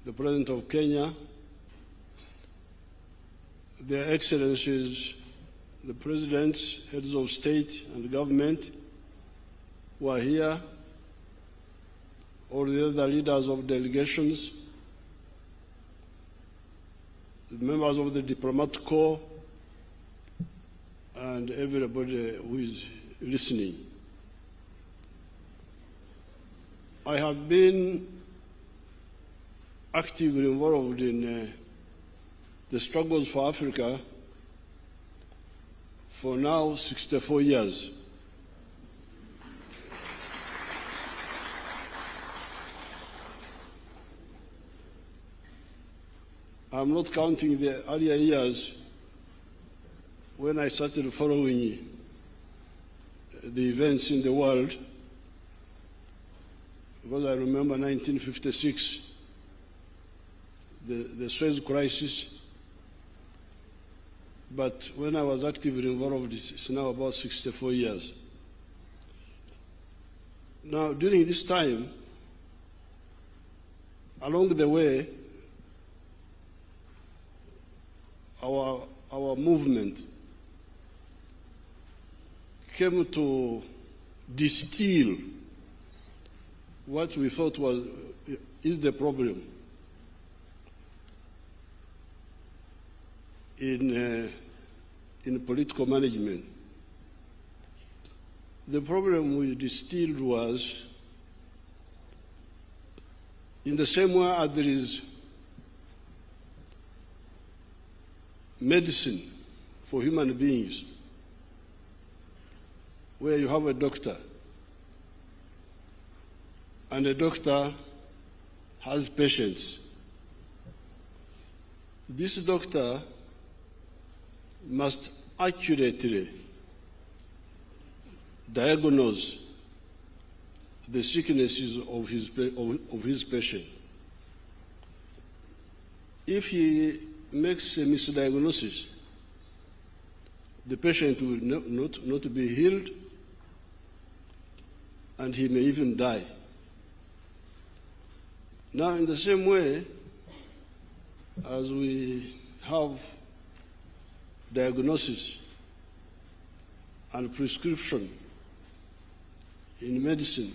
the President of Kenya, Their Excellencies, the Presidents, Heads of State and Government who are here, all the other leaders of delegations, the members of the diplomatic corps, and everybody who is listening. I have been actively involved in the struggles for Africa for now 64 years. I'm not counting the earlier years when I started following the events in the world, because I remember 1956, the Suez crisis. But when I was actively involved, it's now about 64 years. Now, during this time, along the way, our movement came to distill what we thought is the problem in political management. The problem we distilled was, in the same way as there is medicine for human beings, where you have a doctor, and a doctor has patients. This doctor must accurately diagnose the sicknesses of his patient. If he makes a misdiagnosis, the patient will not be healed, and he may even die. Now, in the same way, as we have diagnosis and prescription in medicine,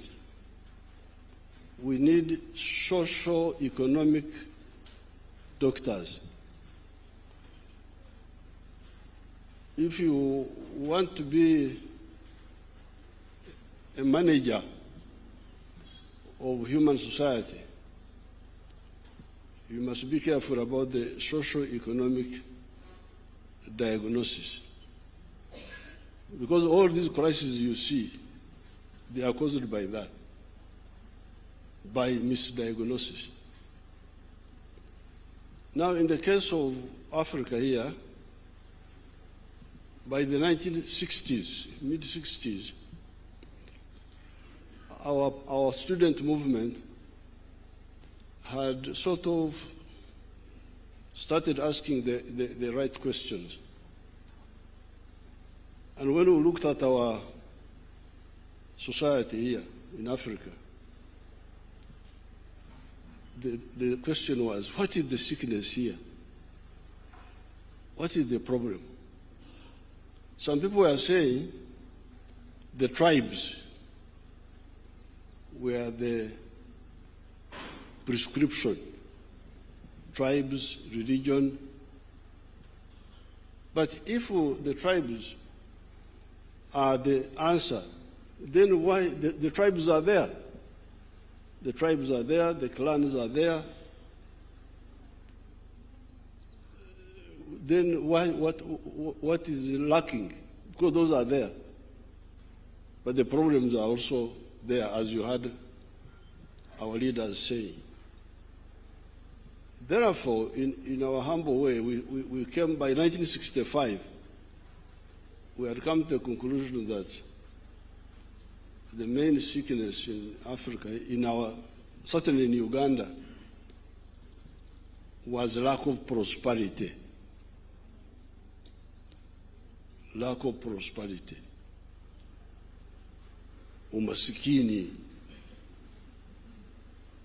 we need socio-economic doctors. If you want to be a manager of human society, you must be careful about the socio-economic diagnosis. Because all these crises you see, they are caused by that, by misdiagnosis. Now, in the case of Africa here, by the 1960s, mid-60s, our student movement had sort of started asking the right questions. And when we looked at our society here in Africa, the question was, what is the sickness here? What is the problem? Some people were saying the tribes were the prescription, tribes, religion. But if the tribes are the answer, then why the tribes are there? The tribes are there, the clans are there. Then why, what is lacking? Because those are there. But the problems are also there, as you heard our leaders saying. Therefore, in our humble way, we came by 1965, we had come to a conclusion that the main sickness in Africa, certainly in Uganda, was lack of prosperity. Lack of prosperity. Umasikini.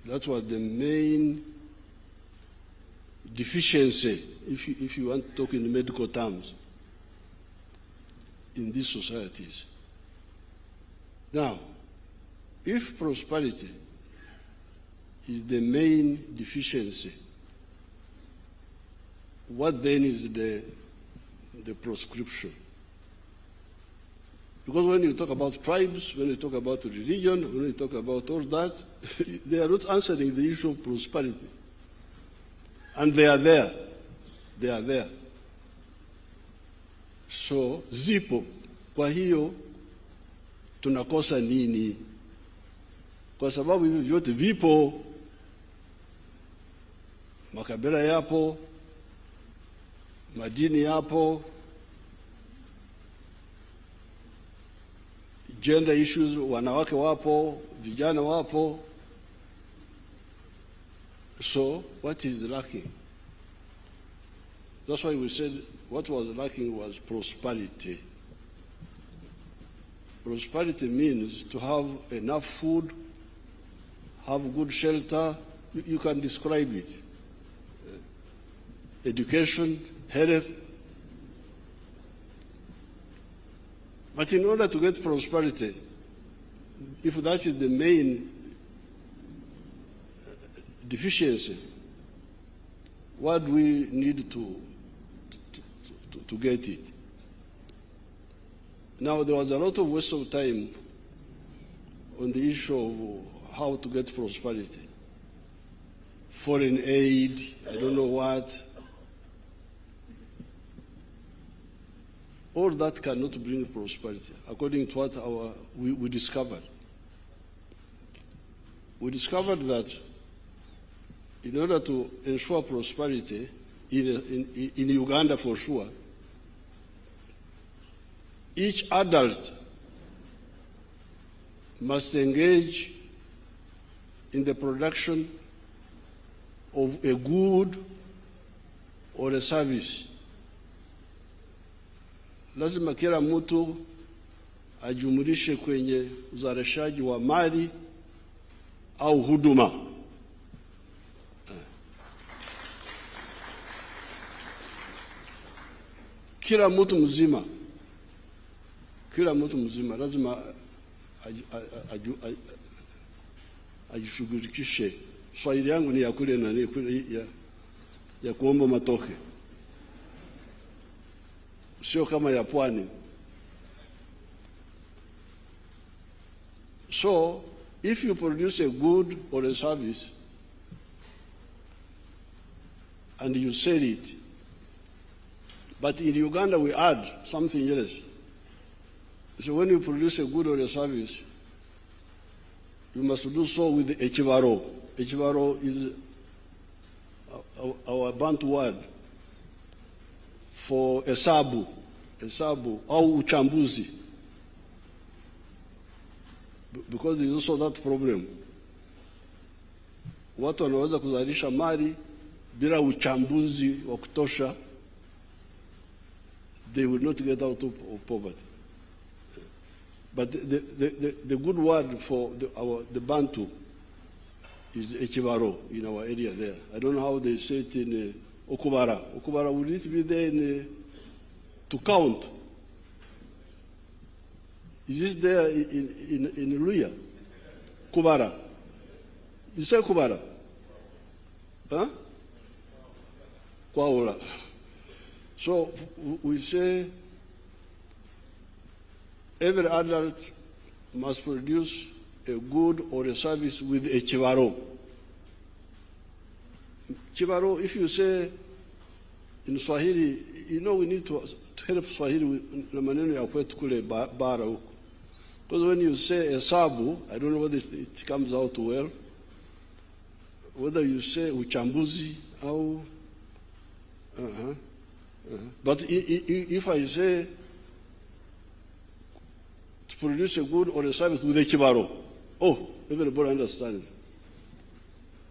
That was the main deficiency, if you want to talk in medical terms, in these societies. Now, if prosperity is the main deficiency, what then is the prescription? Because when you talk about tribes, when you talk about religion, when you talk about all that, they are not answering the issue of prosperity. And they are there. They are there. So, zipo. Kwa hiyo, tunakosa nini? Kwa sababu hivi vyote vipo, makabila yapo, madini yapo, gender issues, wanawake wapo, vijana wapo. So, what is lacking? That's why we said what was lacking was prosperity. Prosperity means to have enough food, have good shelter. You can describe it. Education, health. But in order to get prosperity, if that is the main deficiency, what do we need to get it? Now, there was a lot of waste of time on the issue of how to get prosperity. Foreign aid, I don't know what. All that cannot bring prosperity, according to what we discovered. We discovered that in order to ensure prosperity, in Uganda for sure, each adult must engage in the production of a good or a service. Lazima kila mtu ajumulishe kwenye uzalishaji wa mali au huduma. Kila mtu mzima lazima ajishughulikishe. Swahili yangu ni ya kule na ya kuomba matoke, sio kama ya pwani. So, if you produce a good or a service and you sell it, but in Uganda we add something else. So when you produce a good or a service, you must do so with echivaro. Echivaro is our Bantu word for hesabu au uchambuzi. Because there is also that problem. Watu wanaweza kuzalisha mali bila uchambuzi wa kutosha, they will not get out of poverty. But the good word for the Bantu is echivaro in our area there. I don't know how they say it in Okubara. Okubara, will it be there to count? Is this there in Luya? Kubara. You say Kubara? Huh? Kwaula. So we say every adult must produce a good or a service with a chivaro. Chivaro, if you say in Swahili, you know we need to help Swahili with maneno ya kwetu kule bara huko. Because when you say hesabu, I don't know whether it comes out well, whether you say uchambuzi au But if I say to produce a good or a service with a chibaro, oh, everybody understands.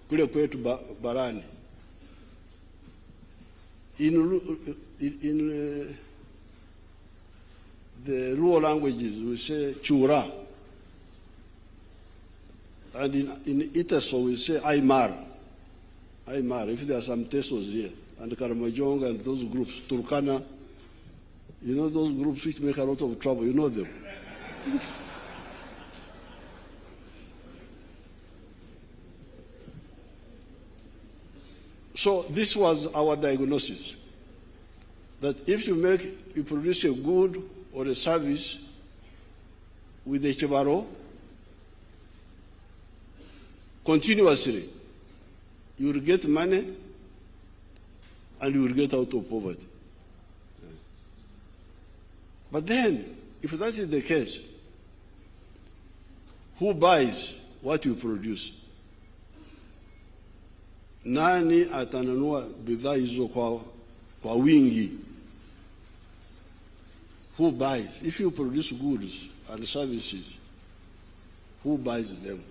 Kule kwetu barani. In the rural languages, we say chura. And in Itaso, we say aymar. Aymara, if there are some Tesos here, and Karamajong and those groups, Turkana, you know those groups which make a lot of trouble, you know them. So this was our diagnosis, that if you produce a good or a service with a chevaro continuously, you will get money and you will get out of poverty. But then, if that is the case, who buys what you produce? Nani atanunua bidhaa hizo kwa wingi? Who buys? If you produce goods and services, who buys them?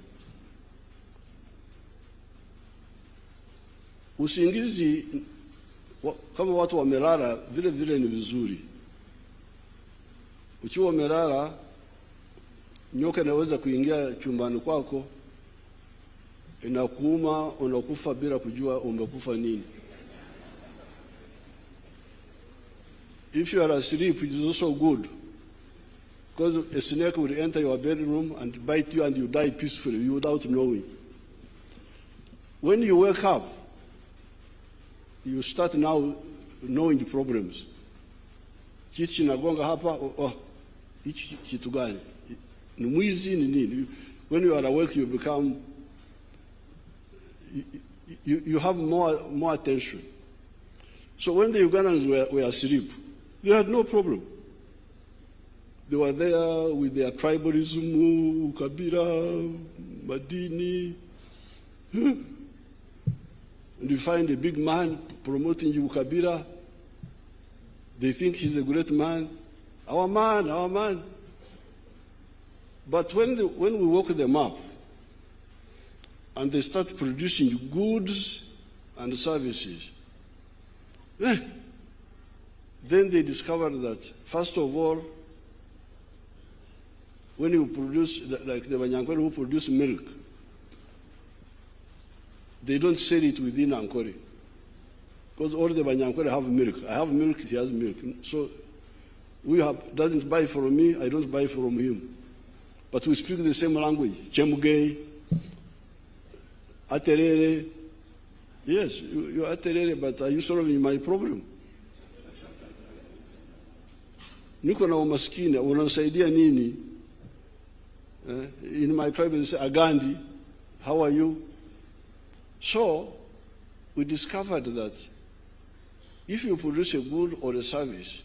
Usingizi kama watu wamelala vile vile ni vizuri. Ukiwa umelala, nyoka inaweza kuingia chumbani kwako, inakuuma, unakufa bila kujua umekufa nini. If you are asleep, it is also good, because a snake will enter your bedroom and bite you and you die peacefully without knowing. When you wake up, you start now knowing the problems. Kichi nagonga hapa, hichi kitu gani? Ni mwizi ni nini? When you are awake, you become, you have more attention. So when the Ugandans were asleep, they had no problem. They were there with their tribalism, Kabila, Madini. And you find a big man promoting Kabila. They think he's a great man. Our man, our man. But when we woke them up and they start producing goods and services, then they discovered that, first of all, when you produce, like the Banyankore who produce milk, they don't sell it within Ankore. Because all the Banyankore have milk. I have milk, he has milk. So doesn't buy from me, I don't buy from him. But we speak the same language. Chemugei, Aterere. Yes, you're Aterere, but are you solving my problem? Niko na umaskini, unasaidia nini? In my tribe they say, Agandi, how are you? So, we discovered that if you produce a good or a service,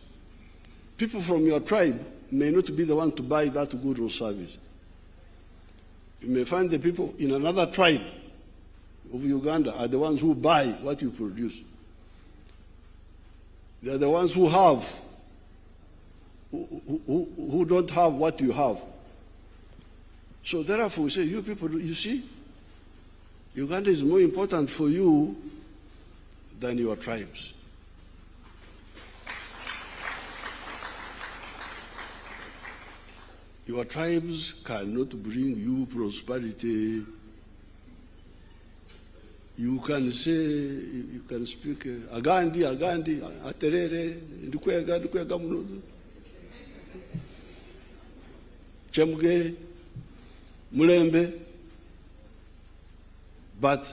people from your tribe may not be the one to buy that good or service. You may find the people in another tribe of Uganda are the ones who buy what you produce. They are the ones who have, who don't have what you have. So therefore we say, you people, you see, Uganda is more important for you than your tribes. Your tribes cannot bring you prosperity. You can say, you can speak, Agandi, Aterere, Ndukwega Munozo, Chemge, Mulembe. But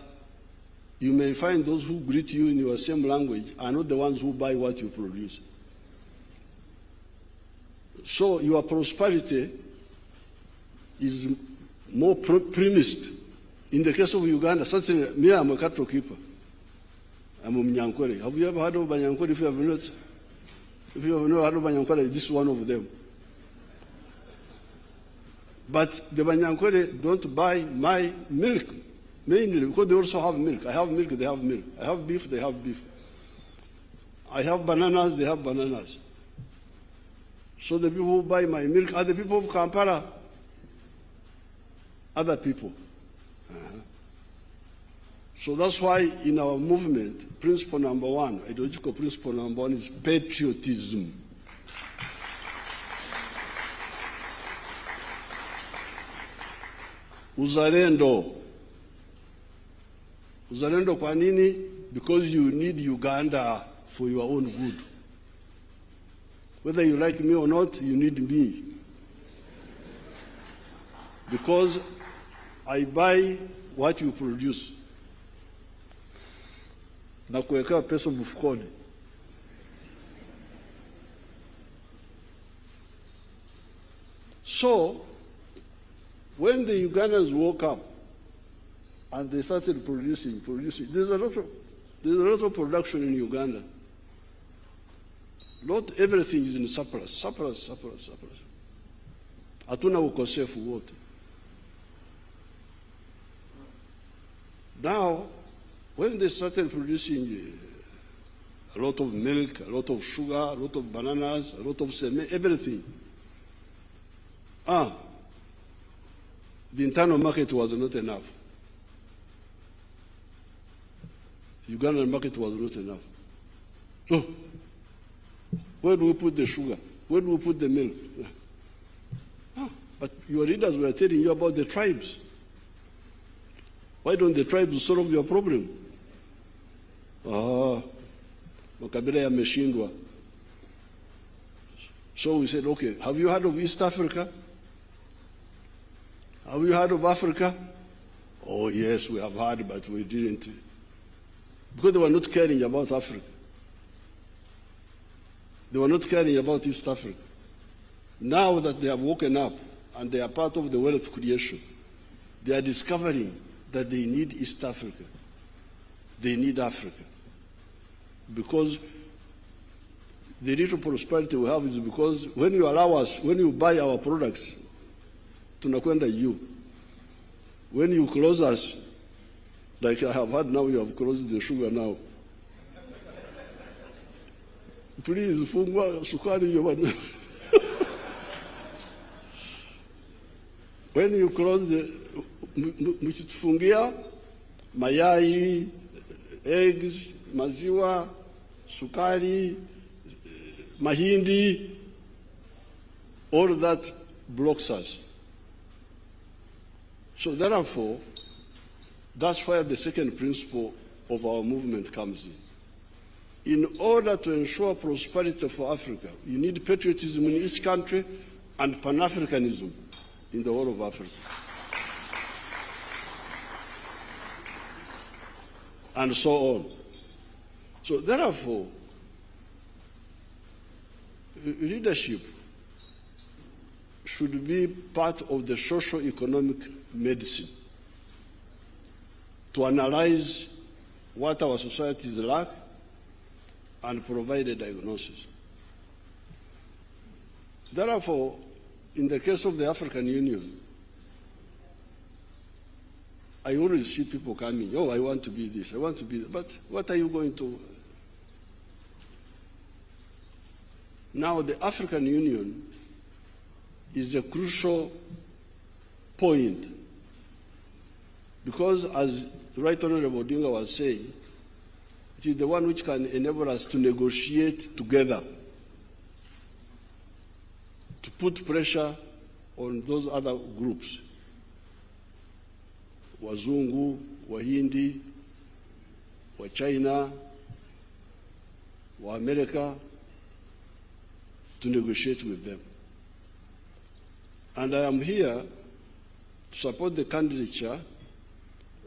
you may find those who greet you in your same language are not the ones who buy what you produce. So your prosperity is more premised. In the case of Uganda, certainly, me, I'm a cattle keeper. I'm a Mnyankore. Have you ever heard of Banyankore? If you have not heard of Banyankore, this is one of them. But the Banyankore don't buy my milk, mainly because they also have milk. I have milk, they have milk. I have beef, they have beef. I have bananas, they have bananas. So the people who buy my milk are the people of Kampala, other people. So that's why in our movement, principle number one, ideological principle number one is patriotism. Uzalendo. Uzalendo kwa nini? Because you need Uganda for your own good. Whether you like me or not, you need me. Because I buy what you produce. Na kuweka pesa mfukoni. So, when the Ugandans woke up and they started producing, there's a lot of production in Uganda. Not everything is in surplus. Hatuna ukosefu wote. Now, when they started producing a lot of milk, a lot of sugar, a lot of bananas, a lot of cement, everything, the internal market was not enough. The Ugandan market was not enough. So, where do we put the sugar? Where do we put the milk? But your leaders were telling you about the tribes. Why don't the tribes solve your problem? Makabila yameshindwa. So we said, okay, have you heard of East Africa? Have you heard of Africa? Oh yes, we have heard, but we didn't. Because they were not caring about Africa. They were not caring about East Africa. Now that they have woken up and they are part of the wealth creation, they are discovering that they need East Africa. They need Africa. Because the little prosperity we have is because when you allow us, when you buy our products, tunakwenda you. When you close us, like I have heard now, you have closed the sugar now. Please, fungwa sukari yoban. When you close the mchitufungia mayai, eggs, maziwa, sukari, mahindi, all that blocks us. So therefore, that's where the second principle of our movement comes in. In order to ensure prosperity for Africa, you need patriotism in each country and Pan-Africanism in the whole of Africa. And so on. So therefore, leadership should be part of the socio-economic medicine to analyze what our societies lack and provide a diagnosis. Therefore, in the case of the African Union, I always see people coming, oh, I want to be this, I want to be that. But what are you going to? Now, the African Union is a crucial point because, as the Right Honorable Odinga was saying, it is the one which can enable us to negotiate together, to put pressure on those other groups, Wazungu, Wahindi, wa China, wa America, to negotiate with them. And I am here to support the candidature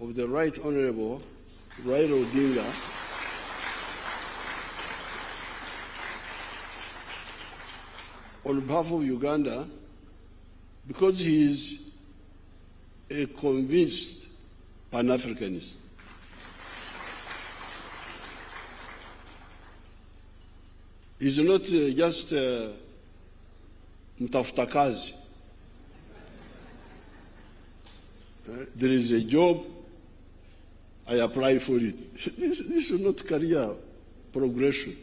of the Right Honorable Raila Odinga on behalf of Uganda because he is a convinced Pan-Africanist. He's not just mtafuta kazi. There is a job, I apply for it. This is not career progression.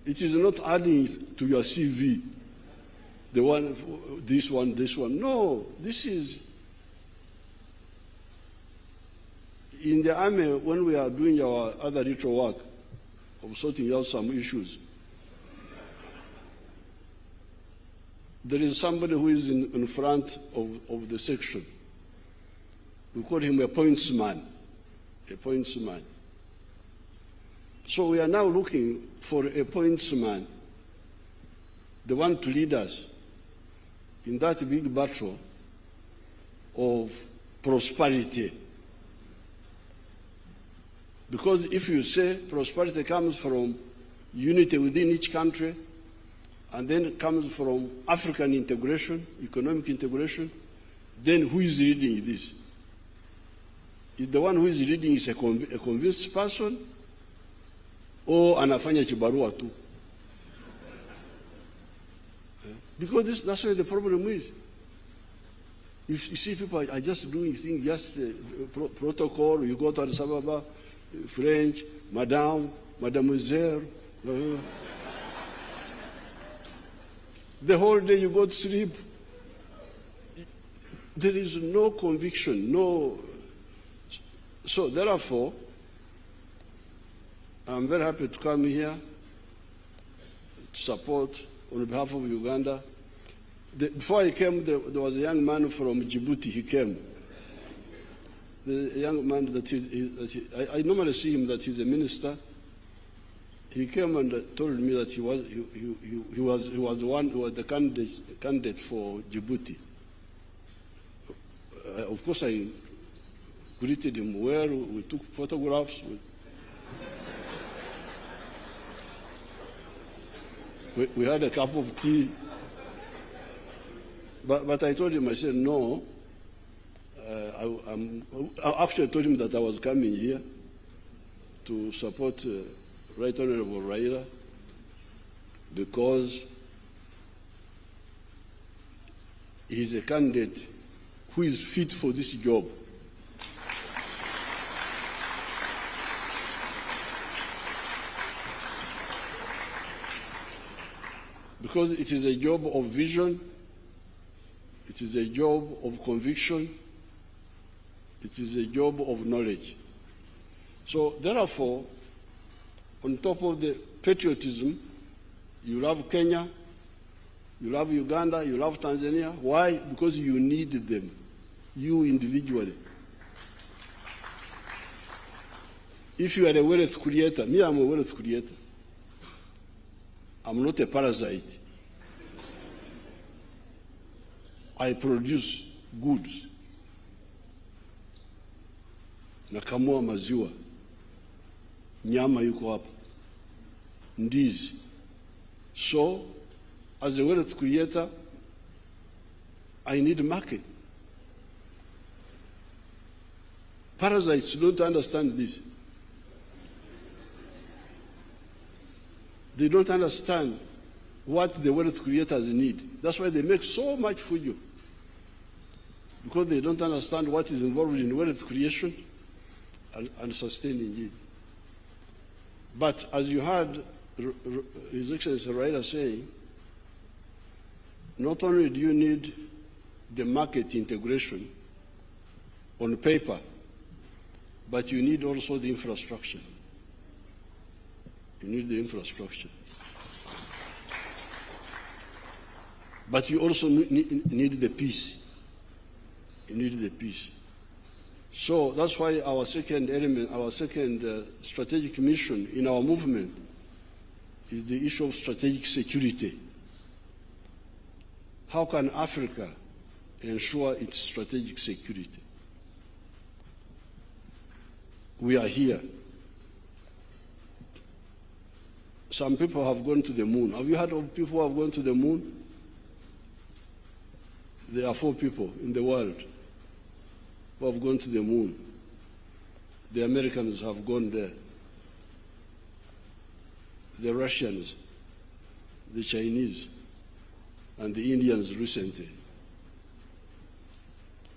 It is not adding to your CV, the one, this one, this one. No, this is, in the army, when we are doing our other little work of sorting out some issues, there is somebody who is in front of the section. We call him a pointsman, a pointsman. So we are now looking for a pointsman, the one to lead us in that big battle of prosperity. Because if you say prosperity comes from unity within each country, and then it comes from African integration, economic integration, then who is leading this? Is the one who is leading is a convinced person, or anafanya kibarua tu? Because that's where the problem is. You see people are just doing things, just protocol. You go to Addis Ababa, French, madame, mademoiselle. The whole day you go to sleep. There is no conviction, no. So therefore, I'm very happy to come here to support on behalf of Uganda. Before I came, there was a young man from Djibouti. He came. The young man I normally see him that he's a minister. He came and told me that he was the one who was the candidate for Djibouti. Of course, I greeted him well. We took photographs. We had a cup of tea. But I told him, I said, no. I actually told him that I was coming here to support Right Honorable Raila because he's a candidate who is fit for this job. Because it is a job of vision, it is a job of conviction, it is a job of knowledge. So therefore, on top of the patriotism, you love Kenya, you love Uganda, you love Tanzania. Why? Because you need them, you individually. If you are a wealth creator, me, I'm a wealth creator. I'm not a parasite. I produce goods. Nakamua maziwa. Nyama yuko hapa. Ndizi. So, as a wealth creator, I need a market. Parasites don't understand this. They don't understand what the wealth creators need. That's why they make so much for you. Because they don't understand what is involved in wealth creation and sustaining it. But as you heard His Excellency Raila saying, not only do you need the market integration on paper, but you need also the infrastructure. You need the infrastructure. But you also need the peace. You need the peace. So that's why our second element, our second strategic mission in our movement is the issue of strategic security. How can Africa ensure its strategic security? We are here. Some people have gone to the moon. Have you heard of people who have gone to the moon? There are 4 people in the world who have gone to the moon. The Americans have gone there. The Russians, the Chinese, and the Indians recently.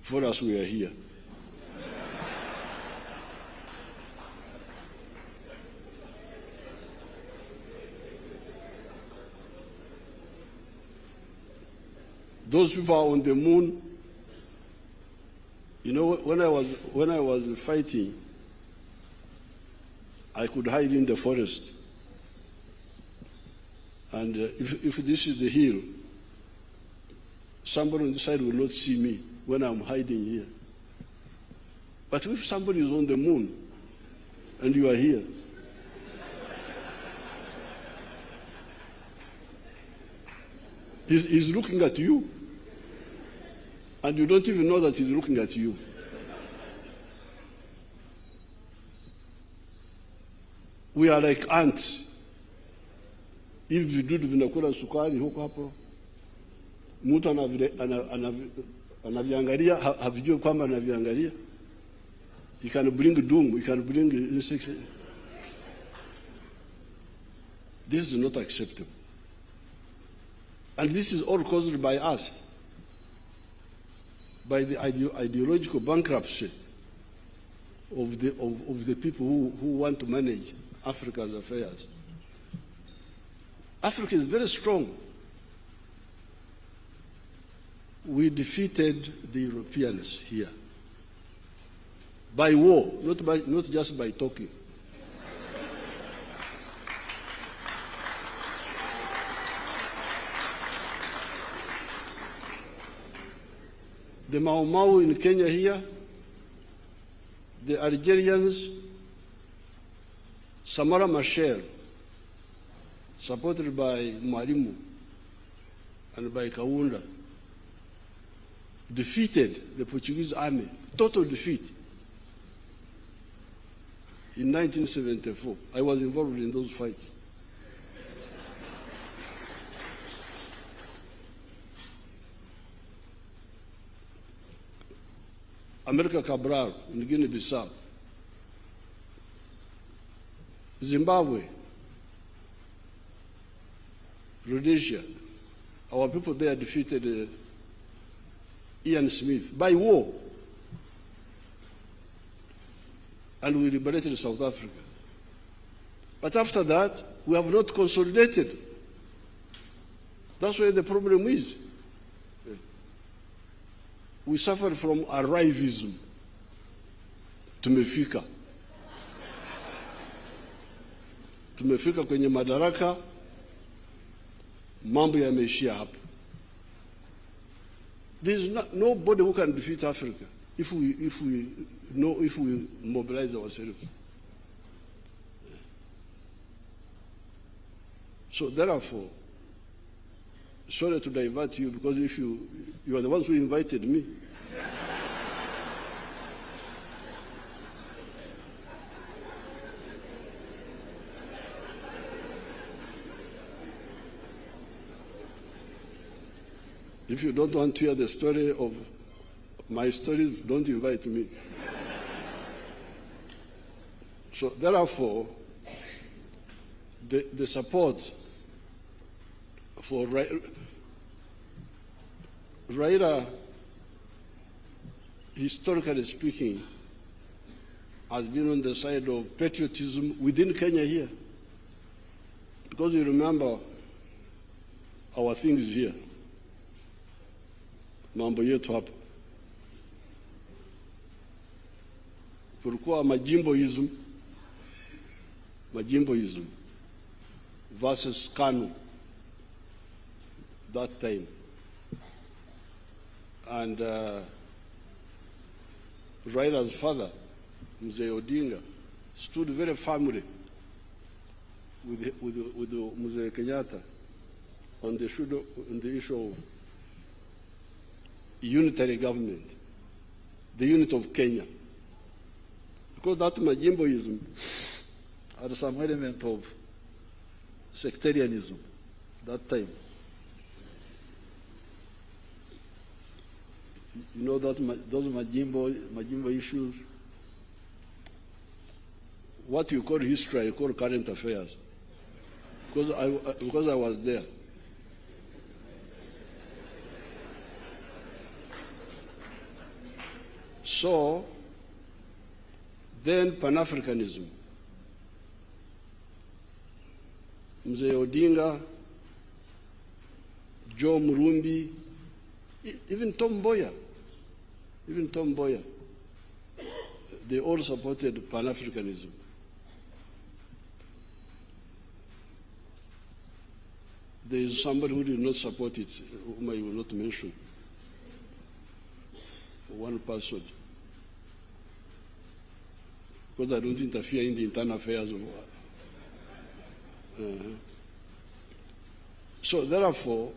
For us, we are here. Those people are on the moon. You know, when I was fighting, I could hide in the forest. And if this is the hill, somebody on the side will not see me when I'm hiding here. But if somebody is on the moon and you are here, he's looking at you, and you don't even know that he's looking at you. We are like ants. Hivi vidudu vinakula sukari huko hapo, mtu anaviangalia, havijui kwamba anaviangalia. You can bring doom, you can bring insects. This is not acceptable. And this is all caused by us, by the ideological bankruptcy of the people who want to manage Africa's affairs. Africa is very strong. We defeated the Europeans here by war, not just by talking. The Mau Mau in Kenya here, the Algerians, Samara Machel, supported by Mwalimu and by Kaunda, defeated the Portuguese army, total defeat, in 1974. I was involved in those fights. America Cabral in Guinea-Bissau, Zimbabwe, Rhodesia, our people there defeated Ian Smith by war, and we liberated South Africa. But after that, we have not consolidated. That's where the problem is. We suffer from arrivism. Tumefika kwenye madaraka, mambo yameishia hapa. There is nobody who can defeat Africa if we mobilize ourselves. So therefore, sorry to divert you, because if you are the ones who invited me. If you don't want to hear the story of my stories, don't invite me. So therefore, the support for Raila, historically speaking, has been on the side of patriotism within Kenya here. Because you remember our things here. Mambo yetu hapa. Kulikuwa majimboism versus KANU that time. And Raila's father, Museveni Odinga, stood very firmly with Museveni Kenyatta on the issue of unitary government, the unit of Kenya. Because that majimboism had some element of sectarianism that time. You know that those majimbo issues, what you call history, I call current affairs, because I was there. So then Pan-Africanism, Museveni Odinga, Joe Murumbi, even Tom Mboya, they all supported Pan-Africanism. There is somebody who did not support it, whom I will not mention, one person. because I don't interfere in the internal affairs of So therefore,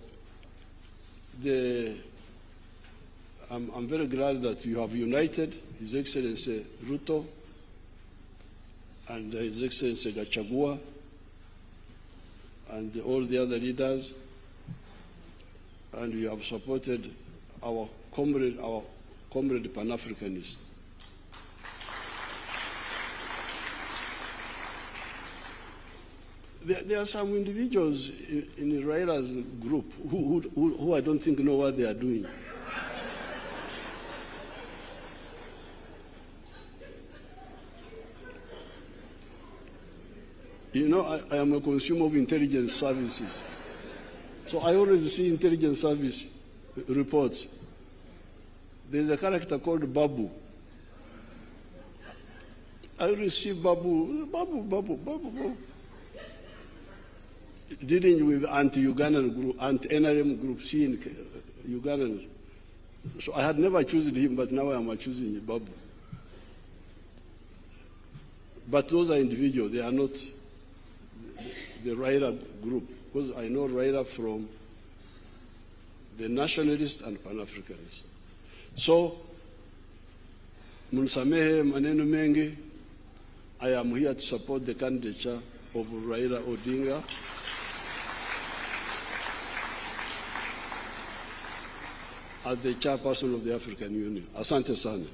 I'm very glad that you have united His Excellency Ruto and His Excellency Gachagua and all the other leaders, and you have supported our comrade Pan-Africanist. There are some individuals in Raila's group who I don't think know what they are doing. You know, I am a consumer of intelligence services. So I always see intelligence service reports. There's a character called Babu. I always see Babu. Dealing with anti-Ugandan group, anti-NRM groups in Ugandans. So I had never chosen him, but now I am choosing Babu. But those are individuals, they are not the Raila group, because I know Raila from the nationalists and Pan-Africanists. So, Munsamehe maneno mengi, I am here to support the candidature of Raila Odinga. As the chairperson of the African Union. Asante sana.